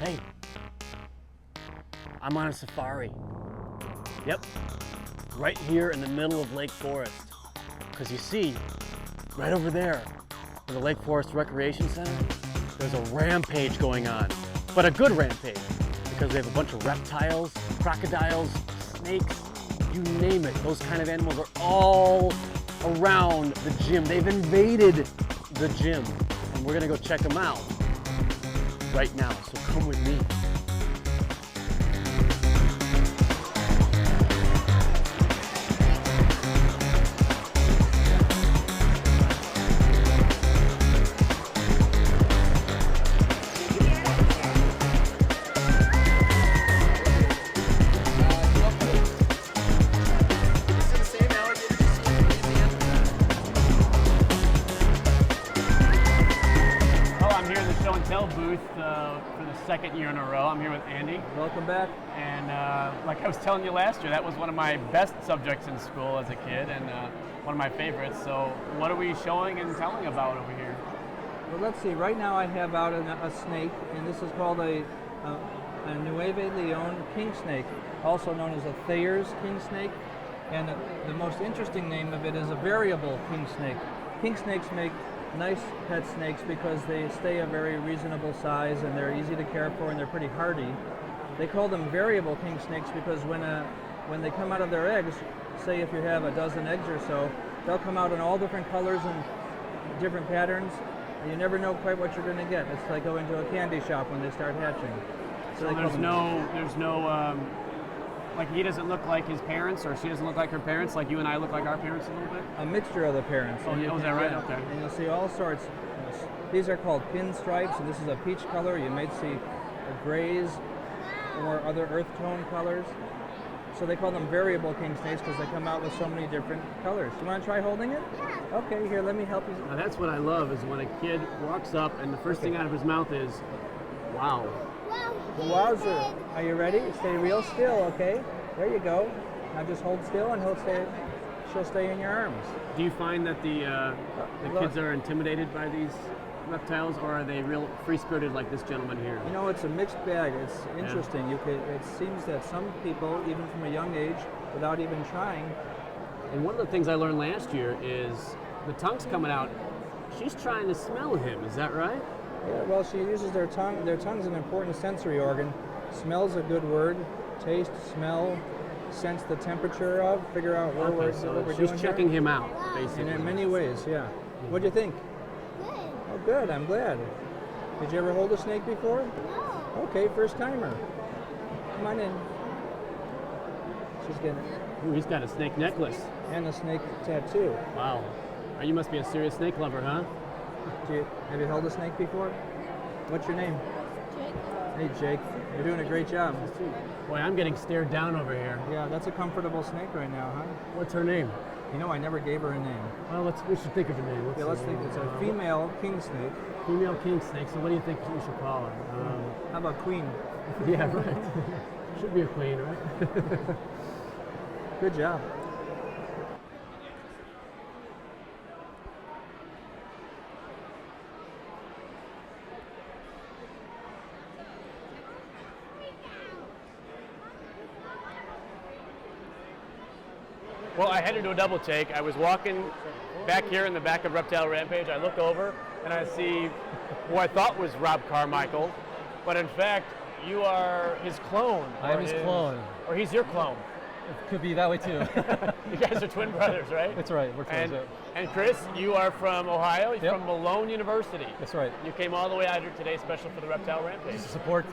Hey, I'm on a safari. Yep, right here in the middle of Lake Forest. Because you see, right over there, in the Lake Forest Recreation Center, there's a rampage going on. But a good rampage, because they have a bunch of reptiles, crocodiles, snakes, you name it. Those kind of animals are all around the gym. They've invaded the gym, and we're gonna go check them out right now, so come with me. Booth for the second year in a row. I'm here with Andy. Welcome back. And like I was telling you last year, that was one of my best subjects in school as a kid and one of my favorites. So what are we showing and telling about over here? Well, let's see. Right now I have out a snake, and this is called a Nueve Leon king snake, also known as a Thayer's king snake. And the most interesting name of it is a variable king snake. King snakes make nice pet snakes because they stay a very reasonable size and they're easy to care for and they're pretty hardy. They call them variable king snakes because when they come out of their eggs, say if you have a dozen eggs or so, they'll come out in all different colors and different patterns, and you never know quite what you're going to get. It's like going to a candy shop when they start hatching. So there's no like he doesn't look like his parents, or she doesn't look like her parents, like you and I look like our parents a little bit? A mixture of the parents. Oh, is that right? Yeah. Okay. And you'll see all sorts. These are called pinstripes, and this is a peach color. You might see grays or other earth tone colors. So they call them variable king snakes because they come out with so many different colors. You want to try holding it? Yeah. Okay, here, let me help you. Now that's what I love, is when a kid walks up and the first thing out of his mouth is, wow. Wowzer. Are you ready? Stay real still, okay? There you go. Now just hold still and she'll stay in your arms. Do you find that the kids are intimidated by these reptiles, or are they real free-spirited like this gentleman here? You know, it's a mixed bag. It's interesting. Yeah. It seems that some people, even from a young age, without even trying. And one of the things I learned last year is the tongue's coming out. She's trying to smell him, is that right? Yeah, well, she uses their tongue. Their tongue's an important sensory organ. Smell's a good word. Taste, smell, sense the temperature of, figure out what we're doing. She's checking him out, basically. And in many ways, yeah. What do you think? Good. Oh, good. I'm glad. Did you ever hold a snake before? No. Okay, first timer. Come on in. She's getting it. Ooh, he's got a snake necklace. And a snake tattoo. Wow. You must be a serious snake lover, huh? Have you held a snake before? What's your name? Jake. Hey, Jake. You're doing a great job. Boy, I'm getting stared down over here. Yeah, that's a comfortable snake right now, huh? What's her name? You know, I never gave her a name. Well, we should think of a name. Let's think. It's a female king snake. Female king snake. So what do you think we should call her? How about queen? Yeah, right. Should be a queen, right? Good job. Well, I had to do a double take. I was walking back here in the back of Reptile Rampage. I look over and I see who I thought was Rob Carmichael, but in fact, you are his clone. I am his clone. Or he's your clone. It could be that way too. You guys are twin brothers, right? That's right, we're twins. And Chris, you are from Ohio. You're from Malone University. That's right. You came all the way out here today, special for the Reptile Rampage. Just to support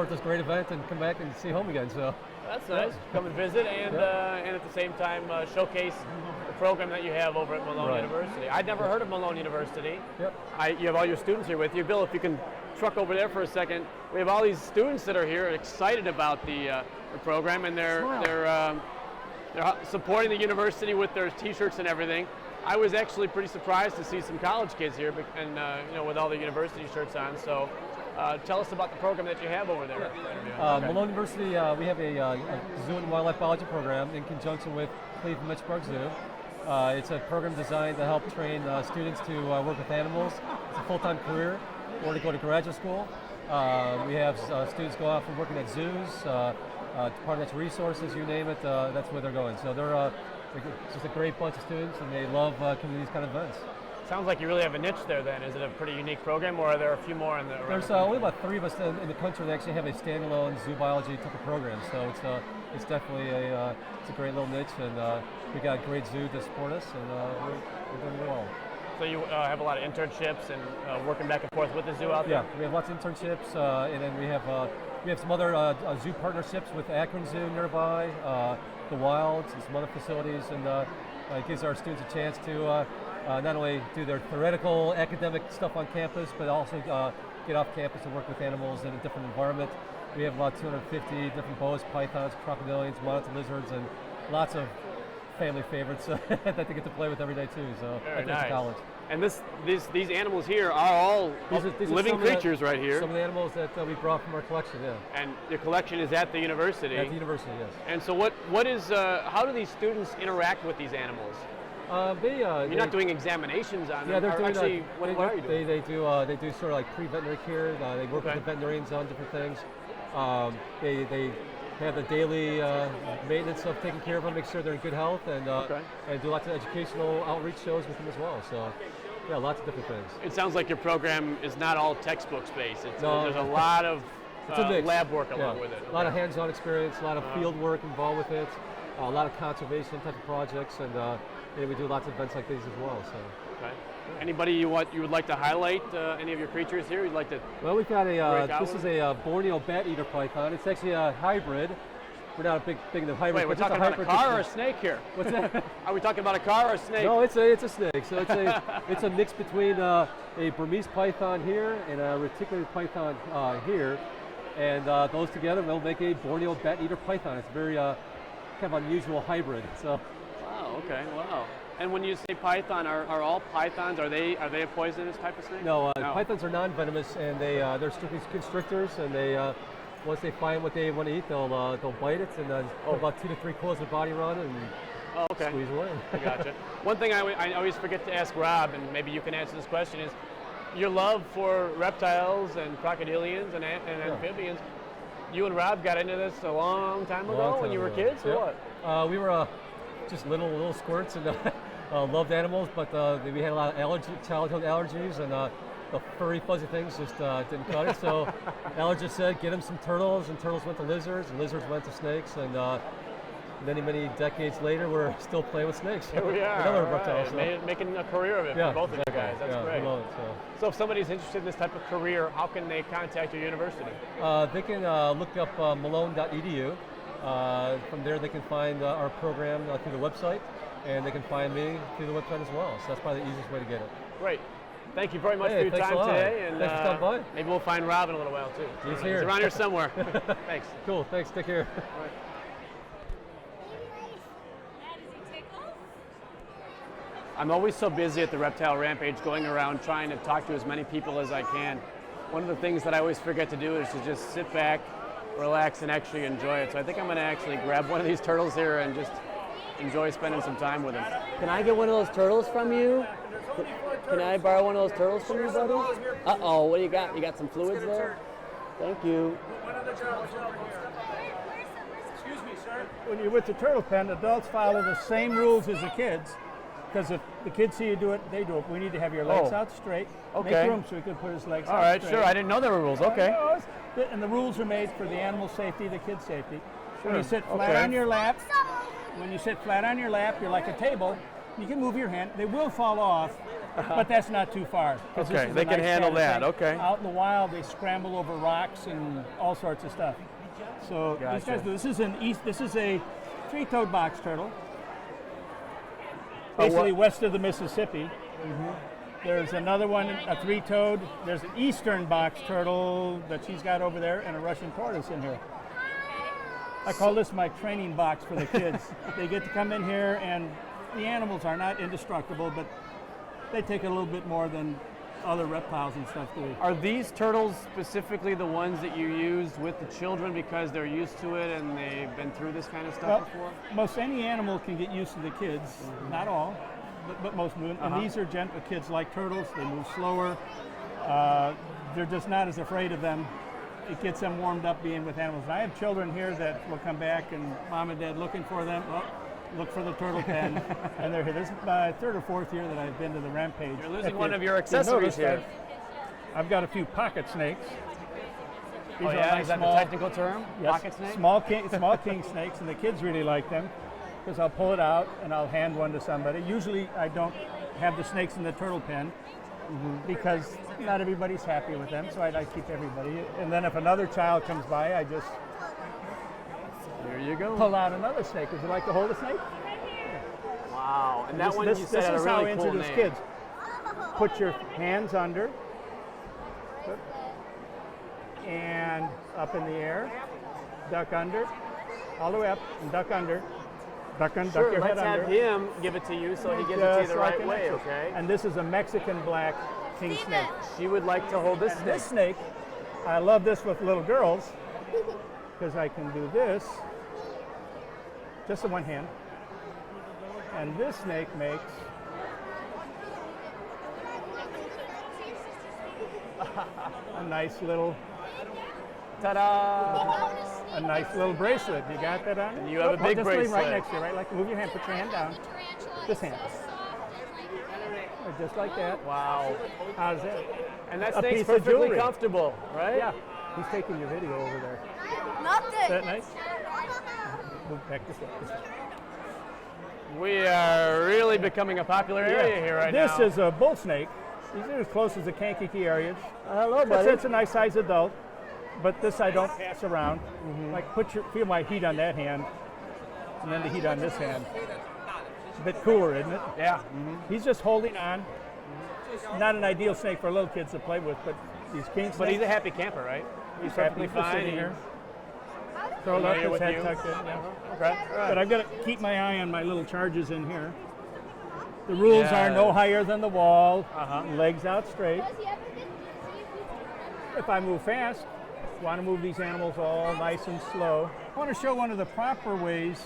this great event and come back and see home again. So that's nice. Come and visit and at the same time showcase the program that you have over at Malone University. I'd never heard of Malone University. Yep. You have all your students here with you. Bill, if you can truck over there for a second. We have all these students that are here excited about the program, and they're supporting the university with their T-shirts and everything. I was actually pretty surprised to see some college kids here, and with all the university shirts on. So, tell us about the program that you have over there. Malone University, we have a zoo and wildlife biology program in conjunction with Cleveland Metropark Zoo. It's a program designed to help train students to work with animals. It's a full-time career or to go to graduate school. We have students go off and working at zoos, Department of Natural Resources, you name it, that's where they're going. So they're just a great bunch of students, and they love coming to these kind of events. Sounds like you really have a niche there then. Is it a pretty unique program, or are there a few more in the There's only about 3 of us in the country that actually have a standalone zoo biology type of program, so it's definitely a great little niche, and we got a great zoo to support us, and we're doing well. So you have a lot of internships and working back and forth with the zoo out there? Yeah, we have lots of internships, and then we have some other zoo partnerships with Akron Zoo nearby, the Wilds, and some other facilities, and it gives our students a chance to not only do their theoretical academic stuff on campus, but also get off campus and work with animals in a different environment. We have about 250 different boas, pythons, crocodilians, monitor lizards, and lots of family favorites that they get to play with every day too. So Very at nice. college. And these animals here are all These are living some of the- creatures right here. Some of the animals that we brought from our collection, yeah. And your collection is at the university. At the university, yes. And so what is how do these students interact with these animals? You're not doing examinations on them. Yeah, they're or doing. actually, what are you doing? They do sort of like pre-veterinary care. They work with the veterinarians on different things. They have the daily maintenance of taking care of them, make sure they're in good health, and do lots of educational outreach shows with them as well. So, yeah, lots of different things. It sounds like your program is not all textbooks based. No. There's a lot of It's a mix. lab work along with it. A lot of hands-on experience, a lot of field work involved with it, a lot of conservation type of projects, and we do lots of events like these as well. So. Okay. Anybody you would like to highlight? Any of your creatures here? You'd like to? Well, we've got this is a Borneo bat eater python. It's actually a hybrid. We're not a big in the hybrid. Wait, we're talking about a car or a snake here? What's that? Are we talking about a car or a snake? No, it's a snake. So it's a mix between a Burmese python here and a reticulated python here, and those together will make a Borneo bat eater python. It's a very kind of unusual hybrid. So. Wow. Okay. Wow. And when you say python, are all pythons, are they a poisonous type of snake? No, pythons are non-venomous, and they're strictly constrictors, and they once they find what they want to eat, they'll bite it, and then put about 2 to 3 quarters of body around it, and squeeze away. I gotcha. One thing I always forget to ask Rob, and maybe you can answer this question, is your love for reptiles and crocodilians and amphibians. You and Rob got into this a long time ago when you were kids, or what? We were just little squirts, and loved animals, but we had a lot of childhood allergies, and the furry, fuzzy things just didn't cut it. So allergists said, get him some turtles, and turtles went to lizards, and lizards went to snakes, and many decades later, we're still playing with snakes. Here we are, Another reptile, so. making a career of it for both of you guys. That's great. We love it, so if somebody's interested in this type of career, how can they contact your university? They can look up malone.edu. From there, they can find our program through the website, and they can find me through the website as well. So that's probably the easiest way to get it. Great. Thank you very much for your time today. And thanks for coming by. Maybe we'll find Rob in a little while too. He's here. He's around here somewhere. Thanks. Cool. Thanks. Take care. I'm always so busy at the Reptile Rampage going around trying to talk to as many people as I can. One of the things that I always forget to do is to just sit back, relax, and actually enjoy it. So I think I'm going to actually grab one of these turtles here and just enjoy spending some time with him. Can I get one of those turtles from you? Can I borrow one of those turtles from you, buddy? Uh-oh, what do you got? You got some fluids there? Thank you. Excuse me, sir. When you're with the turtle pen, adults follow the same rules as the kids. Because if the kids see you do it, they do it. We need to have your legs out straight. Okay. Make room so he can put his legs out All right, straight. sure. I didn't know there were rules. Okay. And the rules are made for the animal safety, the kid's safety. Sure. When you sit flat on your lap, you're like a table. You can move your hand. They will fall off, but that's not too far. Okay, they can handle that. Okay. Out in the wild, they scramble over rocks and all sorts of stuff. So these guys do. This is a three-toed box turtle. Basically west of the Mississippi. There's another one, a three-toed. There's an eastern box turtle that she's got over there, and a Russian tortoise in here. I call this my training box for the kids. They get to come in here, and the animals are not indestructible, but they take a little bit more than other reptiles and stuff do. Are these turtles specifically the ones that you use with the children because they're used to it and they've been through this kind of stuff before? Most any animal can get used to the kids, not all, but most do. And these are gentle kids like turtles. They move slower. they're just not as afraid of them. It gets them warmed up being with animals. And I have children here that will come back and mom and dad looking for them. Oh, look for the turtle pen, and they're here. This is my third or fourth year that I've been to the Rampage. You're losing If one you- of your you accessories noticed, here. I've got a few pocket snakes. These Oh are yeah, nice is that small, the technical term? yes, Pocket snake? small king snakes, and the kids really like them because I'll pull it out and I'll hand one to somebody. Usually I don't have the snakes in the turtle pen because not everybody's happy with them, so I keep everybody. And then if another child comes by, I just There you go. pull out another snake. Would you like to hold a snake? Wow, and that one this you said had a is how I really cool introduce name. kids. Put your hands under and up in the air, duck under, all the way up and duck under, duck Sure, your head let's under. have him give it to you so he gives it to you Just the like right an way, exercise. okay? And this is a Mexican black king snake. She would like to hold this And snake. this snake, I love this with little girls because I can do this, just in one hand. And this snake makes a nice little Ta-da! a nice little bracelet. You got that on? And you have a big just leave bracelet. right next to you, right? Like move your hand, put your hand down. This hand. Just like that. Wow. How's that? And that A snake's piece of perfectly jewelry. comfortable, right? Yeah. He's taking your video over there. Is Nothing. that nice? Move back this way. This way. We are really becoming a popular area here right now. This is a bull snake. These are as close as the Kankakee areas. Hello, It's, buddy. it's a nice size adult, but this I don't pass around. Like feel my heat on that hand, and then the heat on this hand. It's a bit cooler, isn't it? Yeah. He's just holding on. Not an ideal snake for little kids to play with, but these king snakes. But he's a happy camper, right? He's perfectly happy fine. sitting here. Curled Familiar up, his with head you? tucked in. Yeah. Okay. All right. But I've got to keep my eye on my little charges in here. The rules are no Yes. higher than the wall, Uh-huh. legs out straight. If I move fast, want to move these animals all nice and slow. I want to show one of the proper ways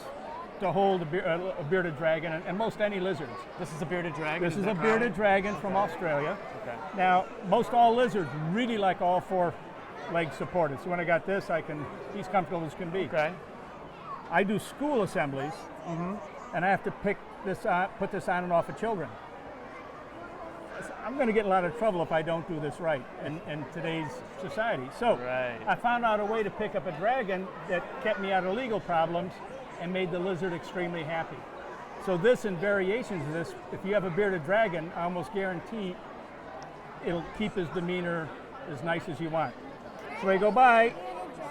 to hold a bearded dragon and most any lizards. This is a bearded dragon. This is a that bearded right? dragon from Australia. Okay. Now, most all lizards really like all four legs supported. So when I got this, he's comfortable as can be. Okay. I do school assemblies, and I have to put this on and off of children. I'm going to get in a lot of trouble if I don't do this right in today's society. So Right. I found out a way to pick up a dragon that kept me out of legal problems and made the lizard extremely happy. So this and variations of this, if you have a bearded dragon, I almost guarantee it'll keep his demeanor as nice as you want. So I go by,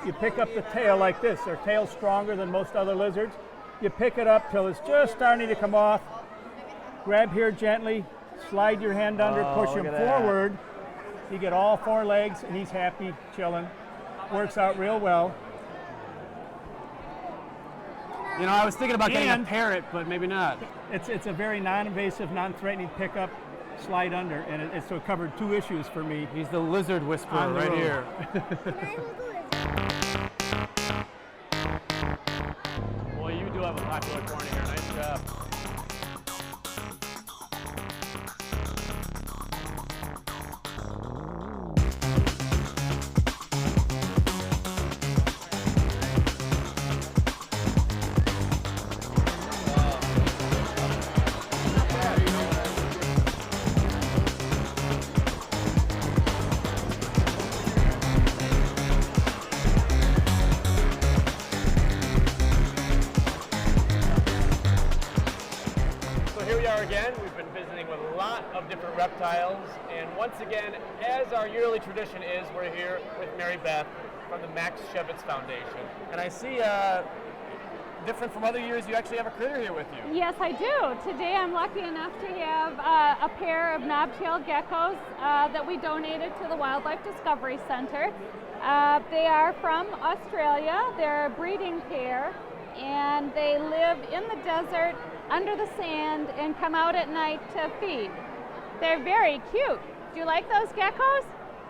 you pick up the tail like this. Their tail's stronger than most other lizards. You pick it up till it's just starting to come off. Grab here gently, slide your hand under, Oh, push him look at that. forward. You get all four legs and he's happy, chilling. Works out real well. You know, I was thinking about getting a And- parrot, but maybe not. It's a very non-invasive, non-threatening pickup, slide under, and so it covered two issues for me. He's the lizard whisperer On the right road. here. Well, you do have a popular corner here. Nice job. So here we are again. We've been visiting with a lot of different reptiles, and once again, as our yearly tradition is, we're here with Mary Beth from the Max Shevitz Foundation. And I see, different from other years, you actually have a critter here with you. Yes, I do. Today I'm lucky enough to have a pair of knob-tailed geckos that we donated to the Wildlife Discovery Center. They are from Australia. They're a breeding pair, and they live in the desert under the sand and come out at night to feed. They're very cute. Do you like those geckos?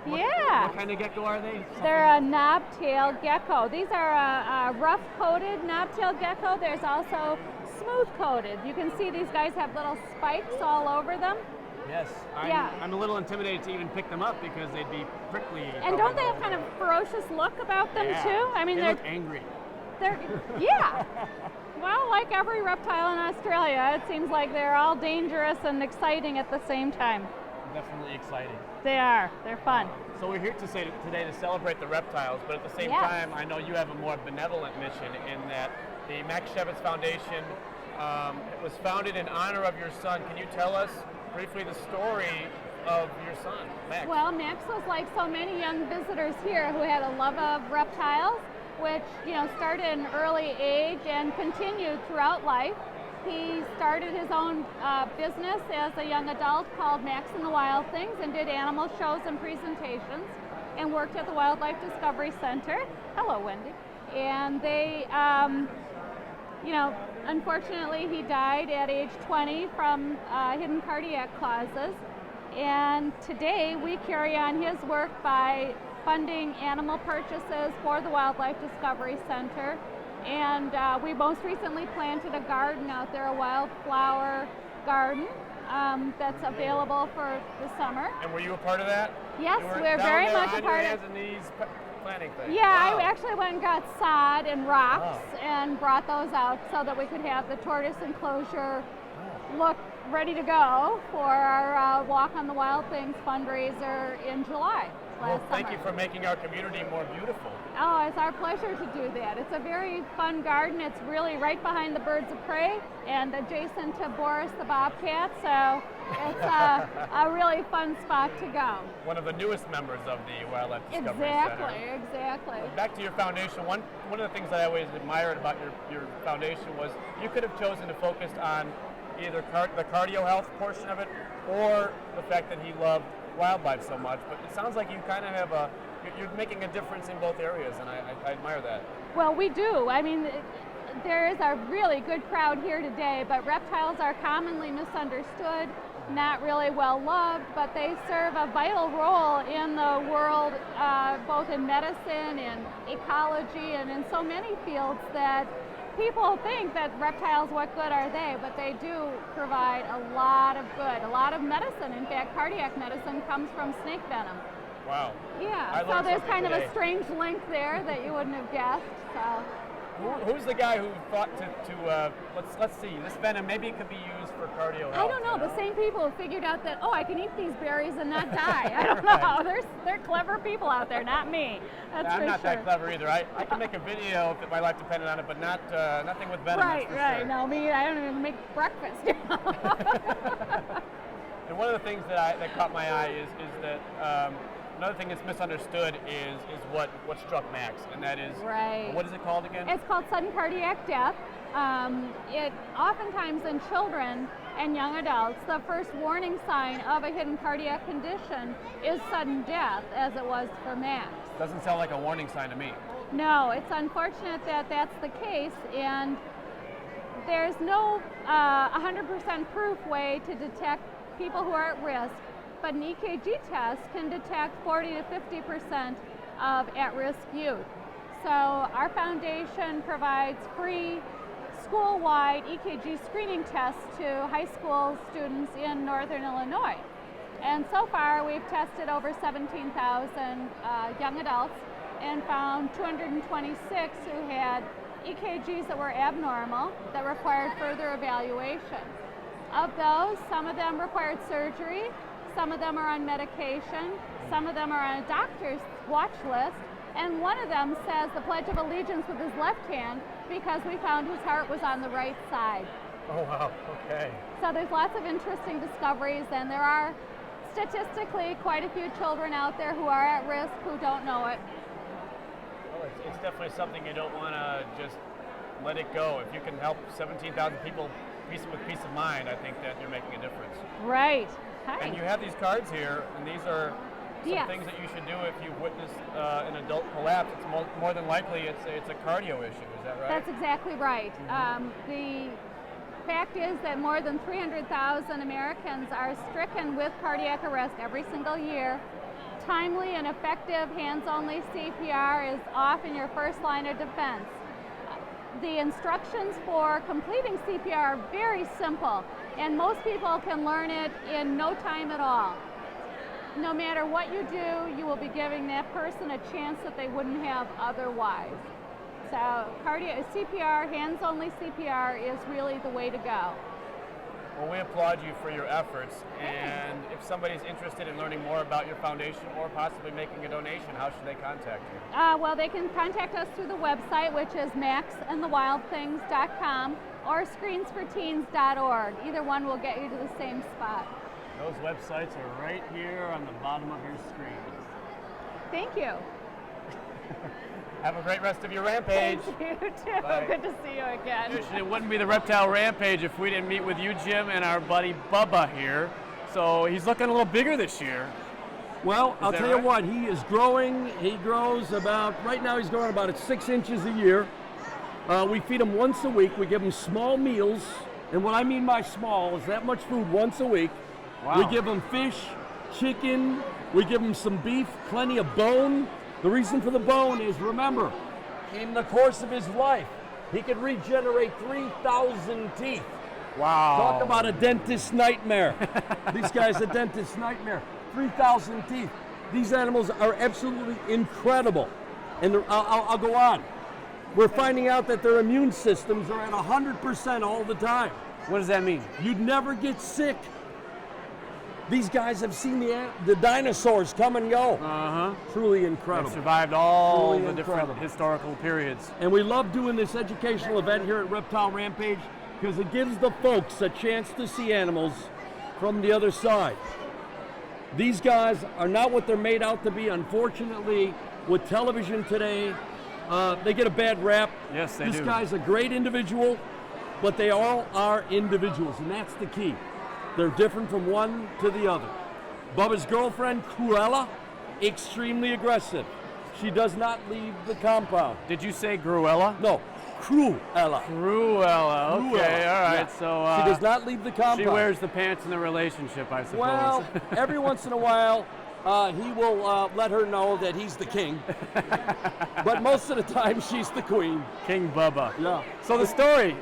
Yeah. What kind of gecko are they? They're a knob-tailed gecko. These are a rough-coated knob-tailed gecko. There's also smooth-coated. You can see these guys have little spikes all over them. Yes. Yeah. I'm a little intimidated to even pick them up because they'd be prickly. And don't they have kind of ferocious look about them too? I mean, they they're look angry. yeah. Well, like every reptile in Australia, it seems like they're all dangerous and exciting at the same time. Definitely exciting. They are. They're fun. So we're here today to celebrate the reptiles, but at the same Yes. time, I know you have a more benevolent mission in that the Max Shevitz Foundation was founded in honor of your son. Can you tell us briefly the story of your son, Max? Well, Max was like so many young visitors here who had a love of reptiles, which started at an early age and continued throughout life. He started his own business as a young adult called Max and the Wild Things and did animal shows and presentations and worked at the Wildlife Discovery Center. Hello, Wendy. And they, unfortunately he died at age 20 from hidden cardiac causes. And today we carry on his work by funding animal purchases for the Wildlife Discovery Center. And we most recently planted a garden out there, a wildflower garden that's available for the summer. And were you a part of that? Yes, You were we're down very there much on a your part hands of and knees planting things. Yeah, Wow. I actually went and got sod and rocks and brought those out so that we could have the tortoise enclosure look ready to go for our Walk on the Wild Things fundraiser in July. Well, last thank summer. you for making our community more beautiful. Oh, it's our pleasure to do that. It's a very fun garden. It's really right behind the birds of prey and adjacent to Boris the bobcat, so it's a really fun spot to go. One of the newest members of the Wildlife Discovery Center. Exactly. Back to your foundation, one of the things that I always admired about your foundation was you could have chosen to focus on either the cardio health portion of it or the fact that he loved wildlife so much, but it sounds like you kind of have you're making a difference in both areas, and I admire that. Well, we do. I mean, there is a really good crowd here today, but reptiles are commonly misunderstood, not really well loved, but they serve a vital role in the world, both in medicine and ecology and in so many fields that people think that reptiles, what good are they? But they do provide a lot of good, a lot of medicine. In fact, cardiac medicine comes from snake venom. Wow. Yeah, so there's kind of a strange link there that you wouldn't have guessed. So. Who's the guy who thought to let's see, this venom, maybe it could be used for cardio health? I don't know. The same people who figured out that, I can eat these berries and not die. I don't know. They're clever people out there, not me. That's I'm for not sure. that clever either. I can make a video if my life depended on it, but not nothing with venom. Right. Sure. No, me, I don't even make breakfast. And one of the things that caught my eye is that another thing that's misunderstood is what struck Max, and that is, right. What is it called again? It's called sudden cardiac death. It oftentimes in children and young adults, the first warning sign of a hidden cardiac condition is sudden death, as it was for Max. Doesn't sound like a warning sign to me. No, it's unfortunate that that's the case, and there's no 100% proof way to detect people who are at risk, but an EKG test can detect 40 to 50% of at-risk youth. So our foundation provides free school-wide EKG screening tests to high school students in northern Illinois. And so far we've tested over 17,000 young adults and found 226 who had EKGs that were abnormal that required further evaluation. Of those, some of them required surgery, some of them are on medication, some of them are on a doctor's watch list, and one of them says the Pledge of Allegiance with his left hand because we found his heart was on the right side. Oh, wow, okay. So there's lots of interesting discoveries, and there are statistically quite a few children out there who are at risk who don't know it. Well, it's definitely something you don't want to just let it go. If you can help 17,000 people with peace of mind, I think that you're making a difference. Right. Hi. And you have these cards here, and these are some Yes. things that you should do if you've witnessed an adult collapse. It's more than likely it's a cardio issue. Is that right? That's exactly right. The fact is that more than 300,000 Americans are stricken with cardiac arrest every single year. Timely and effective hands-only CPR is often your first line of defense. the instructions for completing CPR are very simple, and most people can learn it in no time at all. No matter what you do, you will be giving that person a chance that they wouldn't have otherwise. So CPR, hands-only CPR is really the way to go. Well, we applaud you for your efforts, and if somebody's interested in learning more about your foundation or possibly making a donation, how should they contact you? Well, they can contact us through the website, which is maxandthewildthings.com or screensforteens.org. Either one will get you to the same spot. Those websites are right here on the bottom of your screen. Thank you. Have a great rest of your rampage. Thank you too. Bye. Good to see you again. It wouldn't be the Reptile Rampage if we didn't meet with you, Jim, and our buddy Bubba here. So he's looking a little bigger this year. Well, I'll tell you right? what, he is growing. He grows about, right now he's growing about 6 inches a year. We feed him once a week. We give him small meals. And what I mean by small is that much food once a week. Wow. We give him fish, chicken, we give him some beef, plenty of bone. The reason for the bone is, remember, in the course of his life, he could regenerate 3,000 teeth. Wow. Talk about a dentist's nightmare. This guy's a dentist's nightmare. 3,000 teeth. These animals are absolutely incredible. And I'll go on. We're finding out that their immune systems are at 100% all the time. What does that mean? You'd never get sick. These guys have seen the dinosaurs come and go. Uh-huh. Truly incredible. They've survived all Truly the different incredible. historical periods. And we love doing this educational event here at Reptile Rampage because it gives the folks a chance to see animals from the other side. These guys are not what they're made out to be. Unfortunately, with television today, they get a bad rap. Yes, they This do. guy's a great individual, but they all are individuals, and that's the key. They're different from one to the other. Bubba's girlfriend, Cruella, extremely aggressive. She does not leave the compound. Did you say Gruella? No, Cruella. Cruella. Okay, Cruella, all right. yeah. So She does not leave the compound. she wears the pants in the relationship, I suppose. Well, every once in a while, he will let her know that he's the king. But most of the time, she's the queen. King Bubba. Yeah. So the story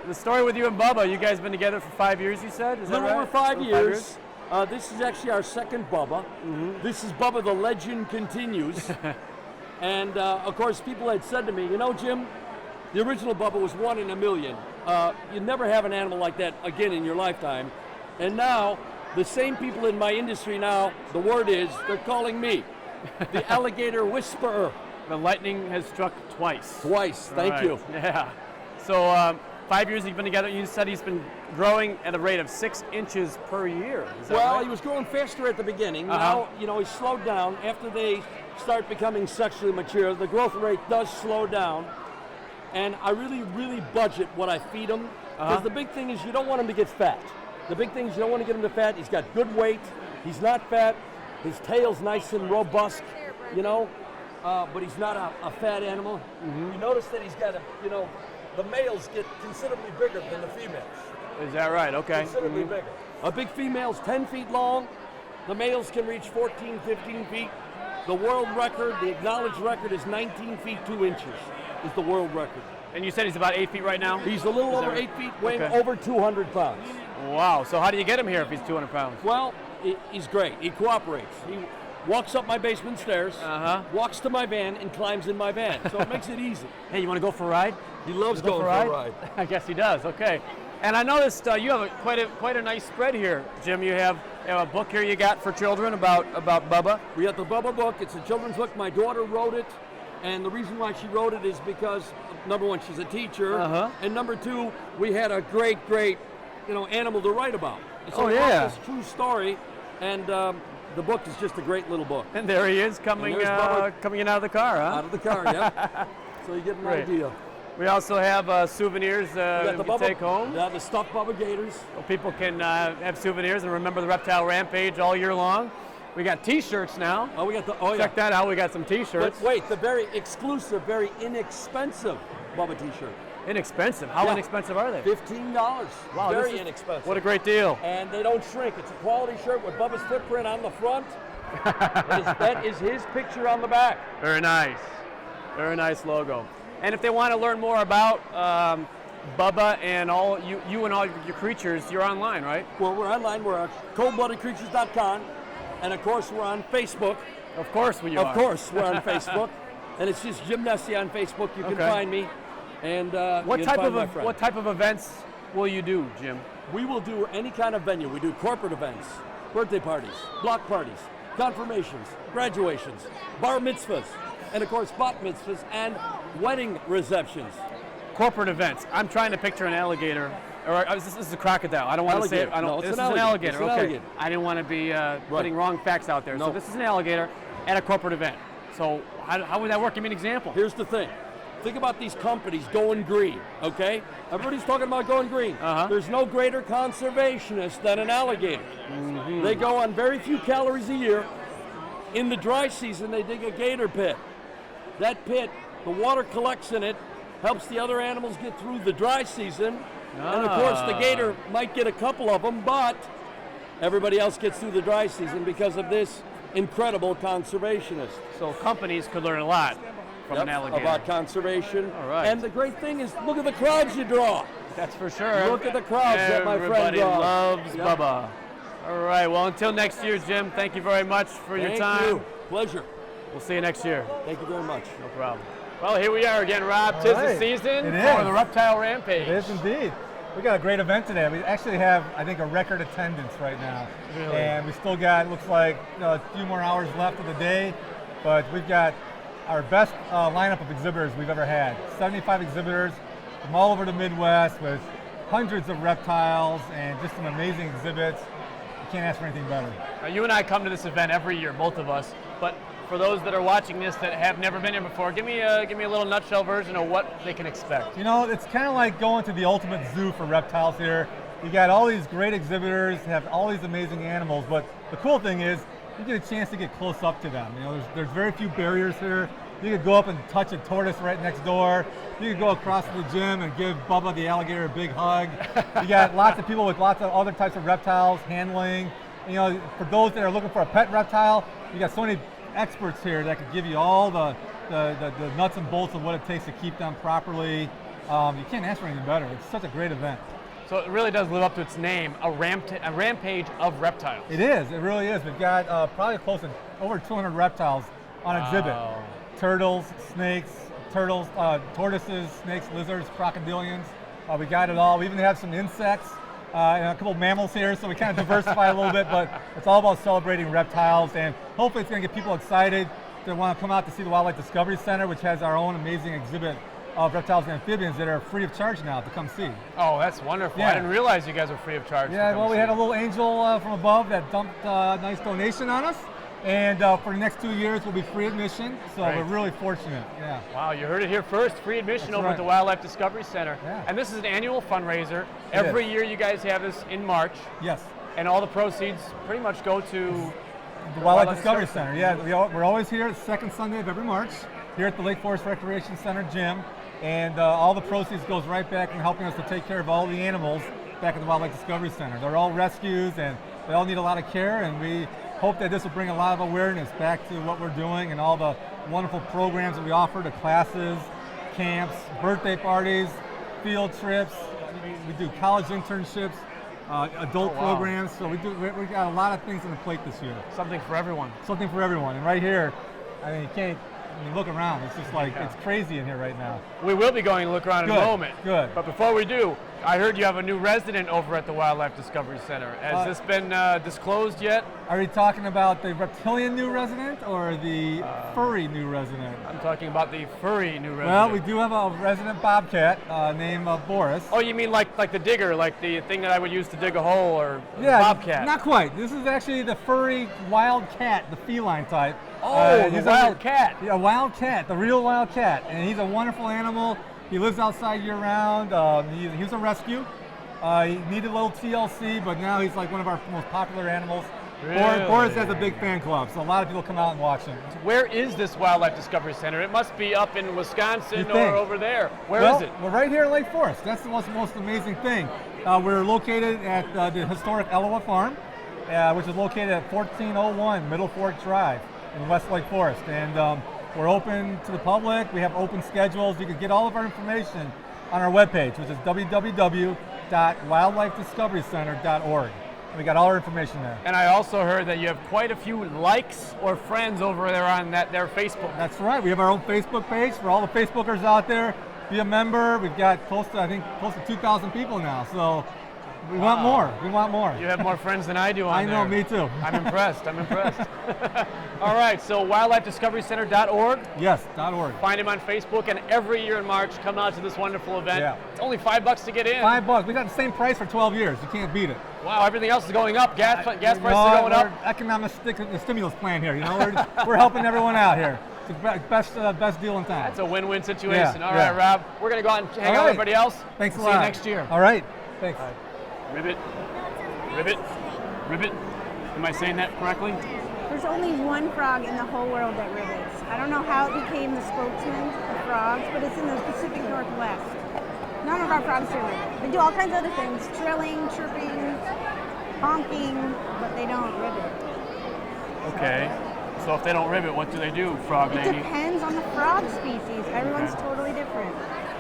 with you and Bubba, you guys been together for 5 years, you said? Is A that little right? over 5 Over years. This is actually our second Bubba. This is Bubba, the legend continues. And of course, people had said to me, you know, Jim, the original Bubba was 1 in a million. You'd never have an animal like that again in your lifetime. And now, the same people in my industry now, the word is, they're calling me the alligator whisperer. The lightning has struck twice. Twice, thank Right. you. Yeah. So 5 years you've been together. You said he's been growing at a rate of 6 inches per year. Is that Well, right? he was growing faster at the beginning. Uh-huh. Now, you know, he's slowed down. After they start becoming sexually mature, the growth rate does slow down. And I really budget what I feed him. Because the big thing is you don't want him to get fat. The big thing is you don't want to get him to fat. He's got good weight. He's not fat. His tail's nice and robust, you know. But he's not a fat animal. You notice that he's got the males get considerably bigger than the females. Is that right? Okay. Considerably bigger. A big female's 10 feet long. The males can reach 14, 15 feet. The world record, the acknowledged record, is 19 feet 2 inches, is the world record. And you said he's about 8 feet right now? He's a little Is that over right? 8 feet, weighing Okay. over 200 pounds. Wow. So how do you get him here if he's 200 pounds? Well, he's great. He cooperates. He walks up my basement stairs, walks to my van, and climbs in my van. So it makes it easy. Hey, you want to go for a ride? He loves Go going for a ride. I guess he does. Okay. And I noticed you have quite a nice spread here, Jim. You have a book here you got for children about Bubba. We got the Bubba book. It's a children's book. My daughter wrote it. And the reason why she wrote it is because, number one, she's a teacher. And number two, we had a great, animal to write about. So we wrote this true story. And the book is just a great little book. And there he is coming there's Bubba. coming in out of the car, huh? Out of the car, yeah. So you get an Great. idea. We also have souvenirs We got you can take home. Yeah, the stuffed Bubba Gators. So people can have souvenirs and remember the Reptile Rampage all year long. We got T-shirts now. Oh, we got Check that out. We got some T-shirts. But wait, the very exclusive, very inexpensive Bubba T-shirt. Inexpensive. How Yeah. inexpensive are they? $15. Wow, very this is- inexpensive. What a great deal. And they don't shrink. It's a quality shirt with Bubba's footprint on the front. that is his picture on the back. Very nice. Very nice logo. And if they want to learn more about Bubba and all you and all your creatures, you're online, right? Well, we're online. We're at coldbloodedcreatures.com, and of course we're on Facebook. Of course we are. Of course we're on Facebook, and it's just Jim Nessie on Facebook. You can find me. And what type of events will you do, Jim? We will do any kind of venue. We do corporate events, birthday parties, block parties, confirmations, graduations, bar mitzvahs, and of course bat mitzvahs and wedding receptions. Corporate events. I'm trying to picture an alligator, or this is a crocodile. I don't want to say it. This is an alligator. It's an okay. alligator. I didn't want to be putting wrong facts out there. No. So this is an alligator at a corporate event. So how would that work? Give me an example. Here's the thing. Think about these companies going green, okay? Everybody's talking about going green. There's no greater conservationist than an alligator. They go on very few calories a year. In the dry season, they dig a gator pit. That pit, the water collects in it, helps the other animals get through the dry season. And of course, the gator might get a couple of them, but everybody else gets through the dry season because of this incredible conservationist. So companies could learn a lot from an alligator. About conservation. All right. And the great thing is, look at the crowds you draw. That's for sure. Look at the crowds that my friend Everybody draws. loves Bubba. All right, well, until next year, Jim, thank you very much for your time. Thank you. Pleasure. We'll see you next year. Thank you very much. No problem. Well, here we are again, Rob. Tis the season for the Reptile Rampage. It is indeed. We got a great event today. We actually have, I think, a record attendance right now. Really? And we still got, looks like, a few more hours left of the day, but we've got our best lineup of exhibitors we've ever had. 75 exhibitors from all over the Midwest with hundreds of reptiles and just some amazing exhibits. You can't ask for anything better. You and I come to this event every year, both of us, but for those that are watching this that have never been here before, give me a little nutshell version of what they can expect. You know, it's kind of like going to the ultimate zoo for reptiles here. You got all these great exhibitors, have all these amazing animals, but the cool thing is you get a chance to get close up to them. You know, there's very few barriers here. You could go up and touch a tortoise right next door. You could go across to the gym and give Bubba the alligator a big hug. You got lots of people with lots of other types of reptiles handling. You know, for those that are looking for a pet reptile, you got so many experts here that could give you all the nuts and bolts of what it takes to keep them properly. You can't ask for anything better. It's such a great event. So it really does live up to its name, a rampage of reptiles. It is. It really is. We've got probably close to over 200 reptiles on exhibit. Turtles, snakes, tortoises, snakes, lizards, crocodilians. We got it all. We even have some insects and a couple mammals here, so we kind of diversify a little bit, but it's all about celebrating reptiles, and hopefully it's going to get people excited to want to come out to see the Wildlife Discovery Center, which has our own amazing exhibit of reptiles and amphibians that are free of charge now to come see. Oh, that's wonderful. Yeah. I didn't realize you guys were free of charge. Yeah, well, we had a little angel from above that dumped a nice donation on us. And for the next 2 years, we'll be free admission, so Great. we're really fortunate. Yeah. Wow, you heard it here first. Free admission That's over right. at the Wildlife Discovery Center. Yeah. And this is an annual fundraiser. It Every is. year you guys have this in March, Yes. and all the proceeds pretty much go to The Wildlife Discovery Center. Yeah, we're always here the second Sunday of every March here at the Lake Forest Recreation Center gym, and all the proceeds goes right back in helping us to take care of all the animals back at the Wildlife Discovery Center. They're all rescues, and they all need a lot of care, and we hope that this will bring a lot of awareness back to what we're doing and all the wonderful programs that we offer, the classes, camps, birthday parties, field trips. We do college internships, adult programs. So we got a lot of things on the plate this year. something for everyone. Something for everyone. And right here, I mean, you can't. I mean, look around. It's just like it's crazy in here right now. We will be going to look around in a Good, moment. good. But before we do, I heard you have a new resident over at the Wildlife Discovery Center. Has this been disclosed yet? Are you talking about the reptilian new resident or the furry new resident? I'm talking about the furry new resident. Well, we do have a resident bobcat named Boris. Oh, you mean like the digger, like the thing that I would use to dig a hole, or Yeah, bobcat? not quite. This is actually the furry wild cat, the feline type. Oh, the he's wild cat. Yeah, wild cat, the real wild cat. And he's a wonderful animal. He lives outside year-round. He was a rescue. He needed a little TLC, but now he's like one of our most popular animals. Really? Boris has a big fan club, so a lot of people come out and watch him. Where is this Wildlife Discovery Center? It must be up in Wisconsin You or think. over there. Where is it? We're right here in Lake Forest. That's the most amazing thing. We're located at the historic Elowa Farm, which is located at 1401 Middle Fork Drive in West Lake Forest. And We're open to the public. We have open schedules. You can get all of our information on our webpage, which is www.wildlifediscoverycenter.org. We got all our information there. And I also heard that you have quite a few likes or friends over there on their Facebook. That's right. We have our own Facebook page for all the Facebookers out there. Be a member. We've got close to 2,000 people now. So we want more. We want more. You have more friends than I do on I know, there. me too. I'm impressed. I'm impressed. All right, so wildlifediscoverycenter.org. Yes, .org. Find him on Facebook, and every year in March, come out to this wonderful event. Yeah. It's only $5 to get in. $5. We got the same price for 12 years. You can't beat it. Wow, everything else is going up. Gas prices are going up. Economic stimulus plan here. You know, we're helping everyone out here. It's the best deal in town. That's a win-win situation. Yeah, All yeah. right, Rob. We're going to go out and hang out with everybody else. Thanks a See lot. you next year. All right. Thanks. Ribbit. Ribbit. Ribbit. Am I saying that correctly? There's only one frog in the whole world that ribbits. I don't know how it became the spokesman for frogs, but it's in the Pacific Northwest. None of our frogs do ribbit. They do all kinds of other things, trilling, chirping, honking, but they don't ribbit. Okay. So if they don't ribbit, what do they do, Frog It Lady? depends on the frog species. Everyone's totally different.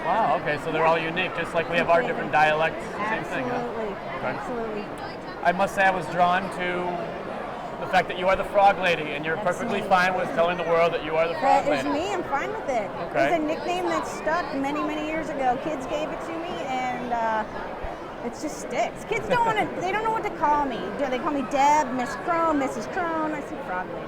Wow, okay, so they're all unique, just like we have our different dialects. Same thing, huh? Absolutely. Okay. Absolutely. I must say I was drawn to the fact that you are the Frog Lady, and you're That's perfectly me. fine with telling the world that you are the Frog That is Lady. me. I'm fine with it. Okay. It's a nickname that stuck many, many years ago. Kids gave it to me, and it just sticks. Kids don't want to. They don't know what to call me. Do they call me Deb, Miss Crone, Mrs. Crone? I say Frog Lady.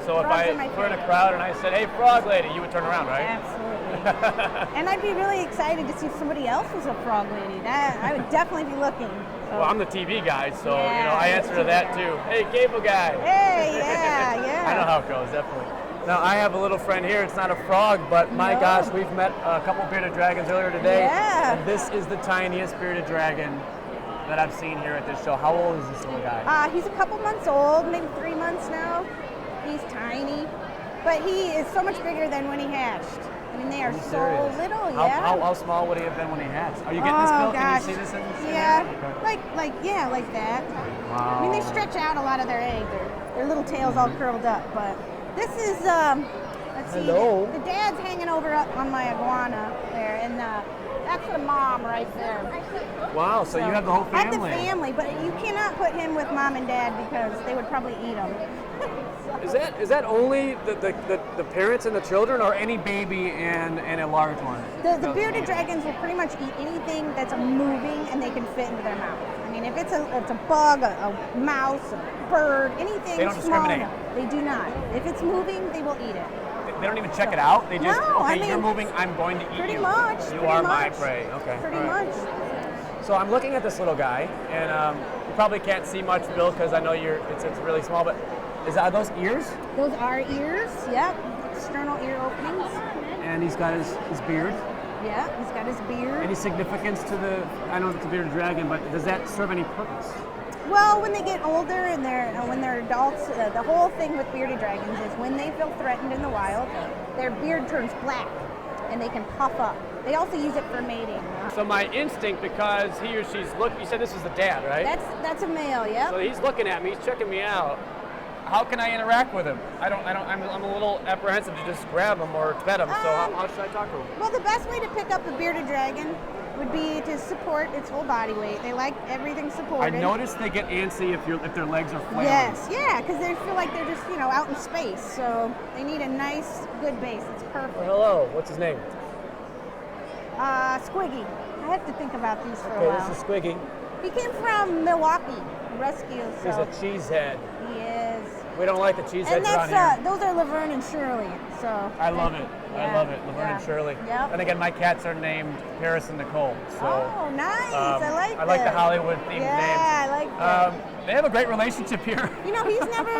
So if frogs I are my were in a favorite. crowd and I said, "Hey, Frog Lady," you would turn around, right? Absolutely. And I'd be really excited to see if somebody else was a Frog Lady. That I would definitely be looking. So. Well, I'm the TV guy, so Yeah, I answer to that too. Hey, cable guy. Hey, yeah, yeah. I know how it goes, definitely. Now I have a little friend here. It's not a frog, but my No. gosh, we've met a couple bearded dragons earlier today. Yeah. And this is the tiniest bearded dragon that I've seen here at this show. How old is this little guy? He's a couple months old, maybe 3 months now. He's tiny, but he is so much bigger than when he hatched. I mean, they are so Serious? little, How, yeah. how small would he have been when he hatched? Are you getting this, Bill? Gosh. Can you see this? Yeah, Okay. like that. Wow. I mean, they stretch out a lot of their eggs. Their little tails all curled up. But this is, let's see. Hello. The dad's hanging over up on my iguana there, and that's the mom right there. Wow, so you have the whole I have the family. family, but you cannot put him with mom and dad because they would probably eat him. Is that only the parents and the children, or any baby and a large one? The bearded dragons will pretty much eat anything that's moving and they can fit into their mouth. I mean, if it's a bug, a mouse, a bird, anything They don't small discriminate. enough, they do not. If it's moving, they will eat it. They don't even check it out. They just No, okay. I mean, you're moving. I'm going to eat Pretty you. much. You pretty are much. my prey. Okay. Pretty all right. much. So I'm looking at this little guy, and you probably can't see much, Bill, because I know it's really small. But are those ears? Those are ears. Yep. External ear openings. And he's got his beard. Yeah. He's got his beard. Any significance to I know it's a bearded dragon, but does that serve any purpose? Well, when they get older and when they're adults, the whole thing with bearded dragons is when they feel threatened in the wild, their beard turns black and they can puff up. They also use it for mating. So my instinct, because he or she's you said this is the dad, right? That's a male, yeah. So he's looking at me, he's checking me out. How can I interact with him? I'm a little apprehensive to just grab him or pet him. So how should I talk to him? Well, the best way to pick up a bearded dragon would be to support its whole body weight. They like everything I supported. noticed they get antsy if their legs are flailing. Yes, yeah, because they feel like they're just out in space. So they need a nice, good base. It's perfect. Well, hello. What's his name? Squiggy. I have to think about these for a Okay, while. this is Squiggy. He came from Milwaukee, rescue. He's So a cheesehead. he is. We don't like the cheeseheads And around that's here. those are Laverne and Shirley. So I love it. I yeah, love it. Laverne and yeah. Shirley. Yep. And again, my cats are named Paris and Nicole. So Oh, nice! I like I like the this. Hollywood themed names. Yeah, I like that. They have a great relationship here. He's never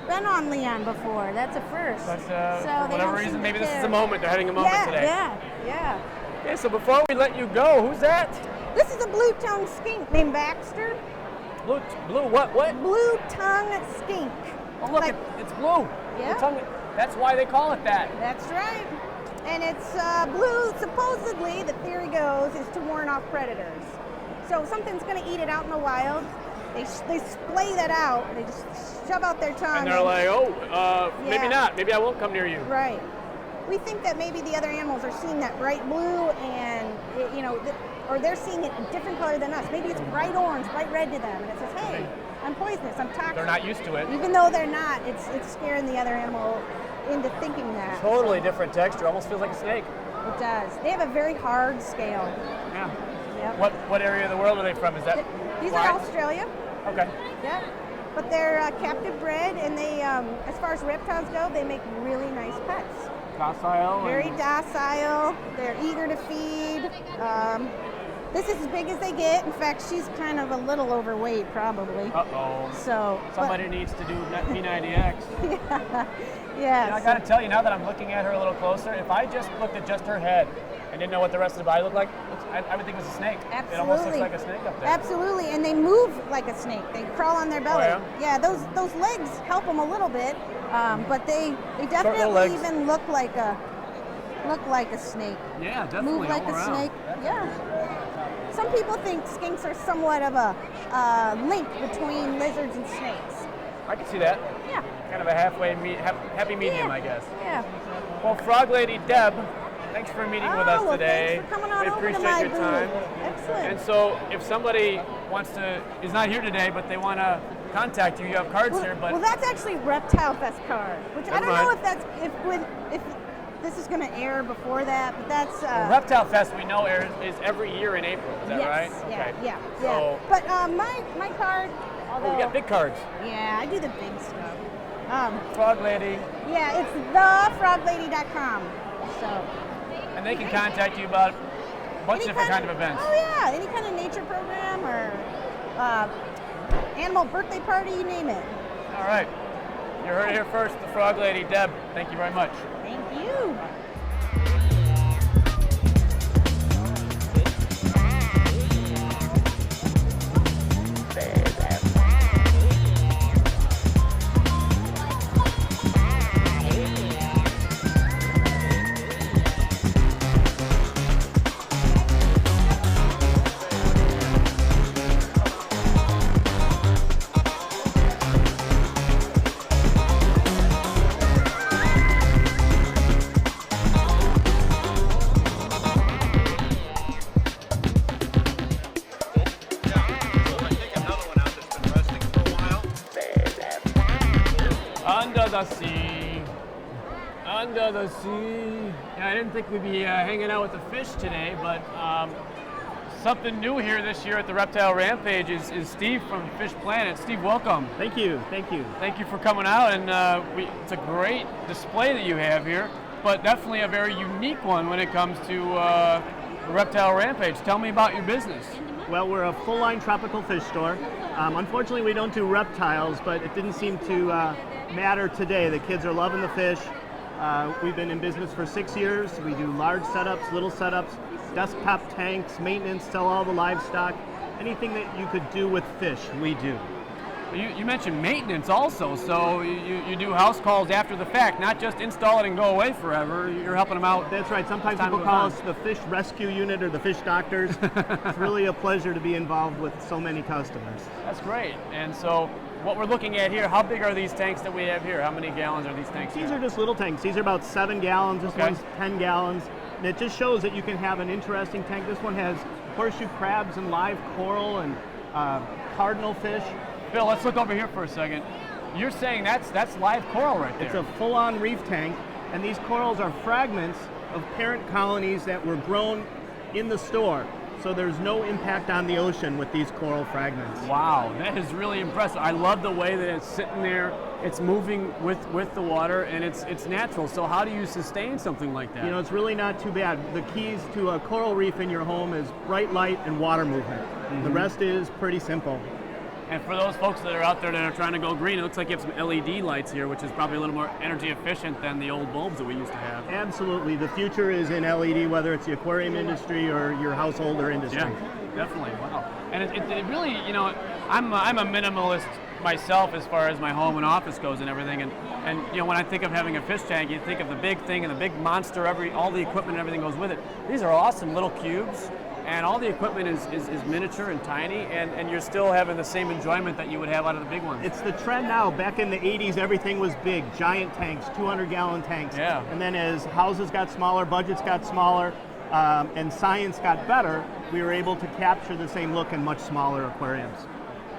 been on Leon before. That's a first. But so for they whatever don't reason, seem to maybe this is care. a moment. They're having a moment yeah, today. Yeah. Okay, so before we let you go, who's that? This is a blue-tongued skink named Baxter. Blue what? Blue-tongued skink. Oh, look, Like- it's blue. Yeah. The tongue- That's why they call it that. That's right. And it's blue, supposedly, the theory goes, is to warn off predators. So if something's going to eat it out in the wild, they splay that out. They just shove out their tongue. And they're like, maybe Yeah. not. Maybe I won't come near you. Right. We think that maybe the other animals are seeing that bright blue and, or they're seeing it a different color than us. Maybe it's bright orange, bright red to them, and it says, hey, I'm poisonous, I'm toxic. They're not used to it. Even though they're not, it's scaring the other animal into thinking that. Totally different texture. Almost feels like a snake. It does. They have a very hard scale. Yeah. Yep. What area of the world are they from? Is that? These why? are Australia. Okay. Yeah. But they're captive bred, and they, as far as reptiles go, they make really nice pets. Docile. Very docile. They're eager to feed. This is as big as they get. In fact, she's kind of a little overweight, probably. Uh-oh. So Somebody needs to do P90X. yeah. I got to tell you, now that I'm looking at her a little closer, if I just looked at just her head and didn't know what the rest of the body looked like, I would think it was a snake. Absolutely. It almost looks like a snake up there. Absolutely, and they move like a snake. They crawl on their belly. Oh, yeah? Those legs help them a little bit, but they little definitely legs. even look like a snake. Yeah, definitely. Move like all a around. snake. Yeah. Some people think skinks are somewhat of a link between lizards and snakes. I can see that. Yeah. Kind of a happy medium, Yeah. I guess. Yeah. Well, Frog Lady Deb, thanks for meeting with us well, today. Thanks for coming on we over to appreciate my your booth. time. Excellent. And so, if somebody is not here today, but they want to contact you, you have cards here. But well, that's actually Reptile Fest card, which I Never don't know mind. if this is going to air before that, but that's Reptile Fest, we know, is every year in April. Is that yes, right? Yeah, Okay. yeah, So, yeah. But my card, although we got big cards. yeah, I do the big stuff. Frog Lady. Yeah, it's thefroglady.com. So And they can contact you about a bunch of different kind of events. Oh yeah, any kind of nature program or animal birthday party, you name it. All right. You heard it here first, the Frog Lady. Deb, thank you very much. Thank you. Under the sea. Under the sea. Yeah, I didn't think we'd be hanging out with the fish today, but something new here this year at the Reptile Rampage is Steve from Fish Planet. Steve, welcome. Thank you, thank you. Thank you for coming out, and it's a great display that you have here, but definitely a very unique one when it comes to the Reptile Rampage. Tell me about your business. Well, we're a full-line tropical fish store. Unfortunately, we don't do reptiles, but it didn't seem to matter today. The kids are loving the fish. We've been in business for 6 years. We do large setups, little setups, desktop tanks, maintenance, sell all the livestock. Anything that you could do with fish, we do. You mentioned maintenance also, so you do house calls after the fact, not just install it and go away forever. You're helping them out. That's right. Sometimes Time people goes call on. us the fish rescue unit or the fish doctors. It's really a pleasure to be involved with so many customers. That's great. And so what we're looking at here, how big are these tanks that we have here? How many gallons are these tanks? These are just little tanks. These are about 7 gallons. This Okay. one's 10 gallons. And it just shows that you can have an interesting tank. This one has horseshoe crabs and live coral and cardinal fish. Bill, let's look over here for a second. You're saying that's live coral right there. It's a full-on reef tank, and these corals are fragments of parent colonies that were grown in the store. So there's no impact on the ocean with these coral fragments. Wow, that is really impressive. I love the way that it's sitting there. It's moving with the water, and it's natural. So how do you sustain something like that? You know, it's really not too bad. The keys to a coral reef in your home is bright light and water movement. The rest is pretty simple. And for those folks that are out there that are trying to go green, it looks like you have some LED lights here, which is probably a little more energy efficient than the old bulbs that we used to have. Absolutely. The future is in LED, whether it's the aquarium industry or your household or industry. Yeah, definitely. Wow. And it really, you know, I'm a minimalist myself as far as my home and office goes and everything. And you know, when I think of having a fish tank, you think of the big thing and the big monster, all the equipment and everything goes with it. These are awesome little cubes. And all the equipment is miniature and tiny, and you're still having the same enjoyment that you would have out of the big ones. It's the trend now. Back in the 80s, everything was big, giant tanks, 200-gallon tanks. Yeah. And then as houses got smaller, budgets got smaller, and science got better, we were able to capture the same look in much smaller aquariums.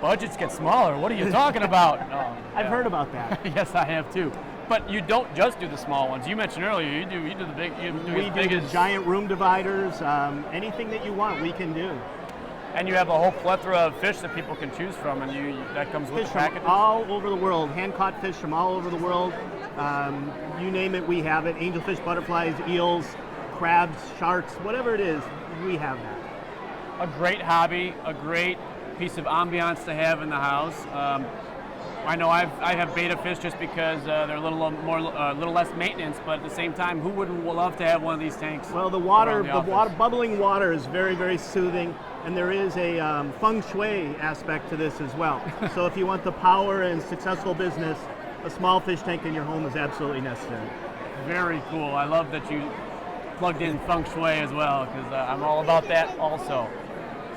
Budgets get smaller. What are you talking about? Oh, I've heard about that. Yes, I have too. But you don't just do the small ones. You mentioned earlier you do the big. We do the giant room dividers. Anything that you want, we can do. And you have a whole plethora of fish that people can choose from, and that comes with Fish the from packages. all over the world, hand-caught fish from all over the world. You name it, we have it. Angelfish, butterflies, eels, crabs, sharks, whatever it is, we have that. A great hobby, a great piece of ambiance to have in the house. I know I have betta fish just because they're a little less maintenance, but at the same time, who wouldn't love to have one of these tanks? Well, the bubbling water is very, very soothing, and there is a feng shui aspect to this as well. So if you want the power and successful business, a small fish tank in your home is absolutely necessary. Very cool. I love that you plugged in feng shui as well, because I'm all about that also.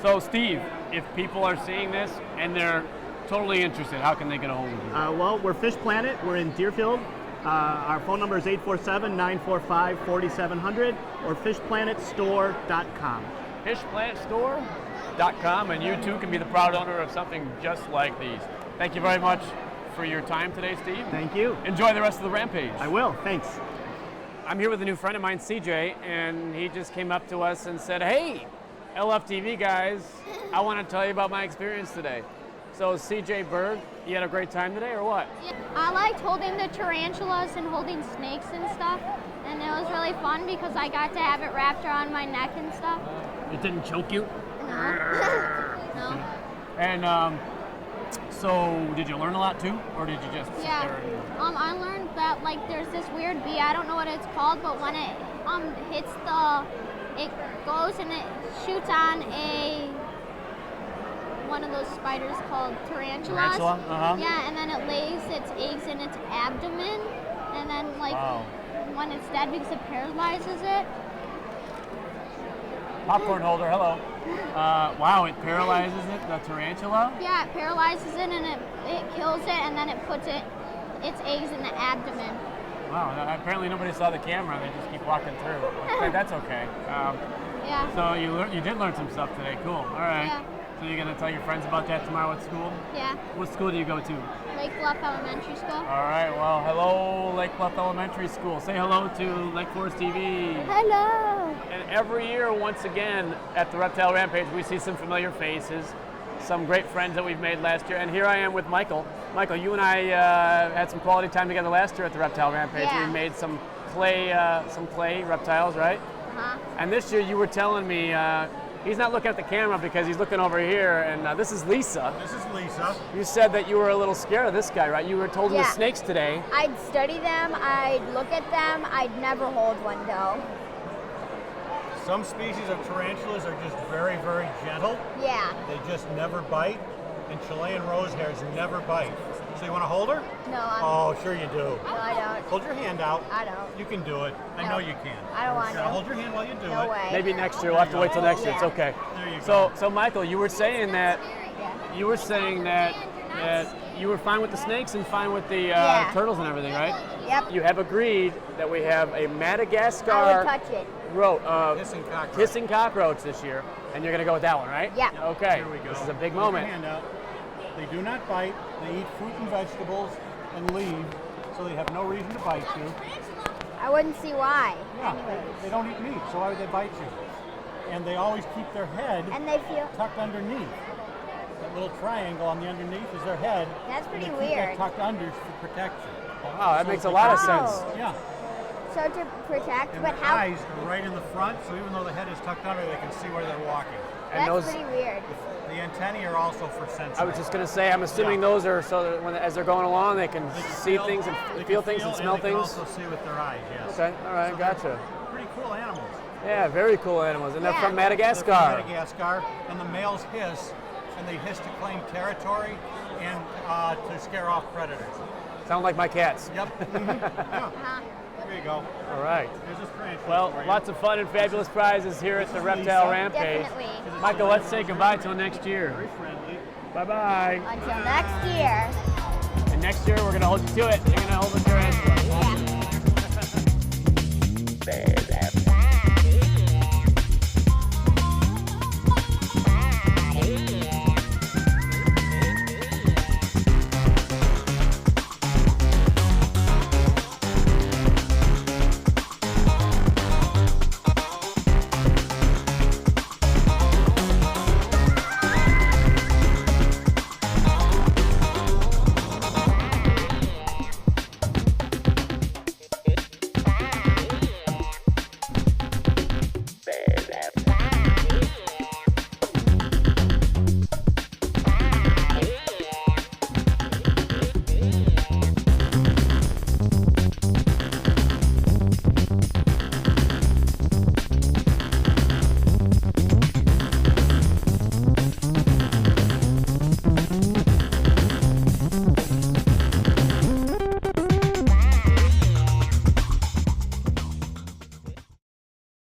So Steve, if people are seeing this and they're totally interested, how can they get a hold of you? Well, we're Fish Planet. We're in Deerfield. Our phone number is 847-945-4700 or fishplanetstore.com. Fishplanetstore.com, and you too can be the proud owner of something just like these. Thank you very much for your time today, Steve. Thank you. Enjoy the rest of the Rampage. I will. Thanks. I'm here with a new friend of mine, CJ, and he just came up to us and said, hey, LFTV guys, I want to tell you about my experience today. So CJ Berg, you had a great time today or what? I liked holding the tarantulas and holding snakes and stuff, and it was really fun because I got to have it wrapped around my neck and stuff. It didn't choke you? No. No. And so did you learn a lot too, or did you just sit there and... I learned that like there's this weird bee, I don't know what it's called, but when it hits it goes and it shoots on one of those spiders called tarantulas. Tarantula? Uh-huh. Yeah, and then it lays its eggs in its abdomen, and then when it's dead because it paralyzes it. Popcorn holder, hello. Wow, it paralyzes it, the tarantula? Yeah, it paralyzes it and it kills it, and then it puts its eggs in the abdomen. Wow, apparently nobody saw the camera, they just keep walking through. Okay, that's okay. Yeah. So you did learn some stuff today, cool. All right. Yeah. So you're gonna tell your friends about that tomorrow at school? Yeah. What school do you go to? Lake Bluff Elementary School. All right, well, hello, Lake Bluff Elementary School. Say hello to Lake Forest TV. Hello. And every year, once again, at the Reptile Rampage, we see some familiar faces, some great friends that we've made last year. And here I am with Michael. Michael, you and I had some quality time together last year at the Reptile Rampage. Yeah. We made some clay reptiles, right? Uh-huh. And this year you were telling me, he's not looking at the camera because he's looking over here, and this is Lisa. This is Lisa. You said that you were a little scared of this guy, right? You were told him the snakes today. I'd study them, I'd look at them, I'd never hold one though. Some species of tarantulas are just very, very gentle. Yeah. They just never bite, and Chilean rose hairs never bite. So you want to hold her? No, Oh, sure you do. No, I don't. Hold your hand out. I don't. You can do it. I know you can. I don't want to. Hold your hand while you do No it. way. Maybe next year. We'll have to wait till next year. It's okay. There you go. So Michael, you were saying that you were fine with the snakes and fine with the turtles and everything, right? Yep. You have agreed that we have a Madagascar I would touch it. hissing cockroach this year, and you're gonna go with that one, right? Yeah. Okay. Here we go. This is a big Hold moment. your hand out. They do not bite. They eat fruit and vegetables and leave, so they have no reason to bite you. I wouldn't see why. Yeah, Anyways. they don't eat meat, so why would they bite you? And they always keep their head And they feel. tucked underneath. That little triangle on the underneath is their head. That's pretty and they keep weird. that tucked under for protection. Wow, that makes a lot of sense. Yeah. So to protect, And but the how? eyes are right in the front, so even though the head is tucked under, they can see where they're walking. And That's those, pretty weird. The antennae are also for sensing. I was just gonna say, I'm assuming those are so that as they're going along, they can see things and they feel can things and smell they can things. also see with their eyes, yes. Okay, all right, So gotcha. they're Pretty cool animals. Yeah, very cool animals, and they're from They're Madagascar. from Madagascar, and the males hiss, and they hiss to claim territory and to scare off predators. Sound like my cats. Yep. Yeah. Uh-huh. There you go. All right. There's this tarantula Well, for you. lots of fun and fabulous prizes here at the Reptile Rampage. Definitely. Michael, let's say goodbye till next year. Very friendly. Bye-bye. Until next year. And next year, we're going to hold you to it. You're going to hold the tarantula. Yeah.